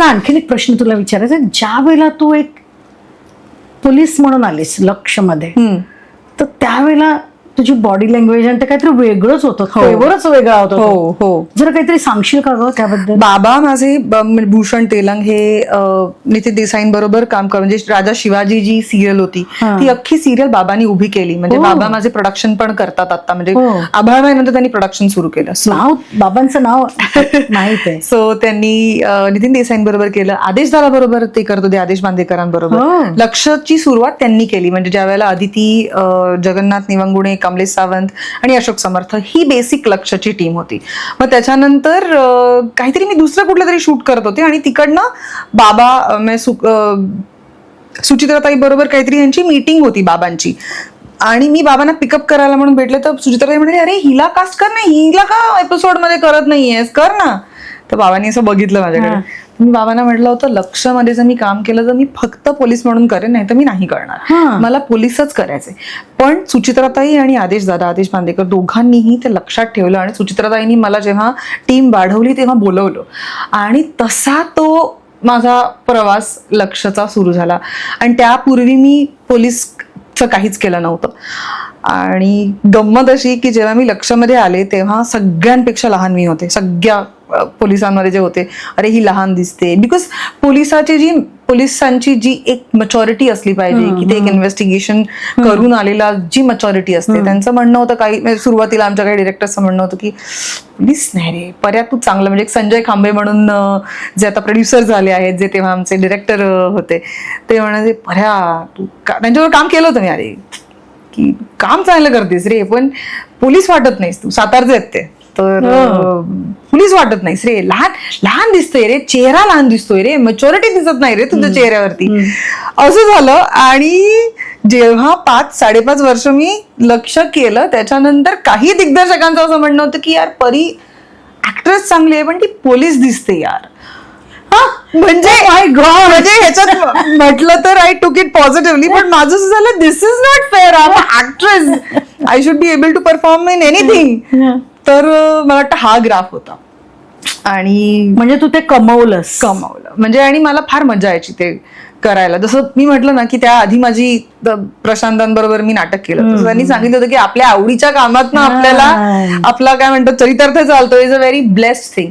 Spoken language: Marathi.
मला आणखीन एक प्रश्न तुला विचारायचा आहे. ज्या वेळेला तू एक पोलीस म्हणून आलीस लक्ष मध्ये, तर त्यावेळेला तुझी बॉडी लँग्वेज आणि ते काहीतरी वेगळंच होतं, फेवरच वेगळा होता. हो. जरा काहीतरी सांगशील का ग त्याबद्दल? बाबा माझे भूषण तेलंग हे नितीन देसाईंबरोबर काम करून, म्हणजे राजा शिवाजी जी सिरियल होती ती अख्खी सिरियल बाबांनी उभी केली. म्हणजे बाबा माझे प्रोडक्शन पण करतात आता, म्हणजे आभाळबाईनंतर त्यांनी प्रोडक्शन सुरू केलं. नाव बाबांचं नाव माहित आहे. सो त्यांनी नितीन देसाईंबरोबर केलं, आदेश दादा बरोबर ते करत होते, आदेश बांदेकरांबरोबर. लक्षची सुरुवात त्यांनी केली. म्हणजे ज्या वेळेला अदिती, जगन्नाथ निवंगुणे, कमलेश सावंत आणि अशोक समर्थ ही बेसिक लक्षची टीम होती. मग त्याच्यानंतर काहीतरी मी दुसरं कुठलं तरी शूट करत होते आणि तिकडनं बाबा सुचित्राताई बरोबर काहीतरी यांची मीटिंग होती बाबांची, आणि मी बाबांना पिकअप करायला म्हणून भेटले. तर सुचित्राताई म्हणाले, अरे हिला कास्ट कर ना, हिला का एपिसोड मध्ये करत नाहीयेस, कर ना. तर बाबांनी असं बघितलं माझ्याकडे. मी बाबांना म्हटलं होतं, लक्षमध्ये जर मी काम केलं तर मी फक्त पोलीस म्हणून करेन, नाही तर मी नाही करणार, मला पोलीसच करायचंय. पण सुचित्राताई आणि आदेश बांदेकर दोघांनीही ते लक्षात ठेवलं. आणि सुचित्राताईंनी मला जेव्हा टीम वाढवली तेव्हा बोलवलं, आणि तसा तो माझा प्रवास लक्षचा सुरू झाला. आणि त्यापूर्वी मी पोलीसचं काहीच केलं नव्हतं. आणि गंमत अशी की जेव्हा मी लक्षमध्ये आले तेव्हा सगळ्यांपेक्षा लहान मी होते, सगळ्या पोलिसांमध्ये जे होते. अरे ही लहान दिसते, बिकॉज पोलिसांची जी एक मॅच्युरिटी असली पाहिजे, की ते एक इन्व्हेस्टिगेशन करून आलेला जी मॅच्युरिटी असते. त्यांचं म्हणणं होतं, काही सुरुवातीला आमच्या काही डिरेक्टरचं म्हणणं होतं की पोलीस नाही रे, पर्या तू चांगलं, म्हणजे एक संजय खांबे म्हणून जे आता प्रोड्युसर झाले आहेत, जे तेव्हा आमचे डिरेक्टर होते, ते म्हणाले, पर्या तू त्यांच्यावर काम केलं होतं मी, अरे की काम चांगलं करतेस रे, पण पोलीस वाटत नाहीस तू, सातारचे आहेत ते, तर पोलीस वाटत नाहीस रे, लहान दिसतोय रे, चेहरा लहान दिसतोय रे, मॅच्युरिटी दिसत नाही रे तुझ्या चेहऱ्यावरती. असं झालं. आणि जेव्हा 5-5.5 वर्ष मी लक्ष केलं, त्याच्यानंतर काही दिग्दर्शकांचं असं म्हणणं होतं की यार परी ऍक्ट्रेस चांगली आहे पण ती पोलीस दिसते यार. म्हणजे ह्याच्यात म्हटलं तर आय टूक इट पॉझिटिव्हली, पण माझं असं झालं, this is not fair, I am actress, I should be able to perform in anything. तर मला वाटतं हा ग्राफ होता. आणि म्हणजे तू ते कमवलं म्हणजे, आणि मला फार मजा यायची ते करायला. जसं मी म्हटलं ना की त्या आधी माझी प्रशांतांबरोबर मी नाटक केलं, त्यांनी सांगितलं होतं की आपल्या आवडीच्या कामातनं आपल्याला आपला काय म्हणतो चरितार्थ चालतो, is a very blessed thing.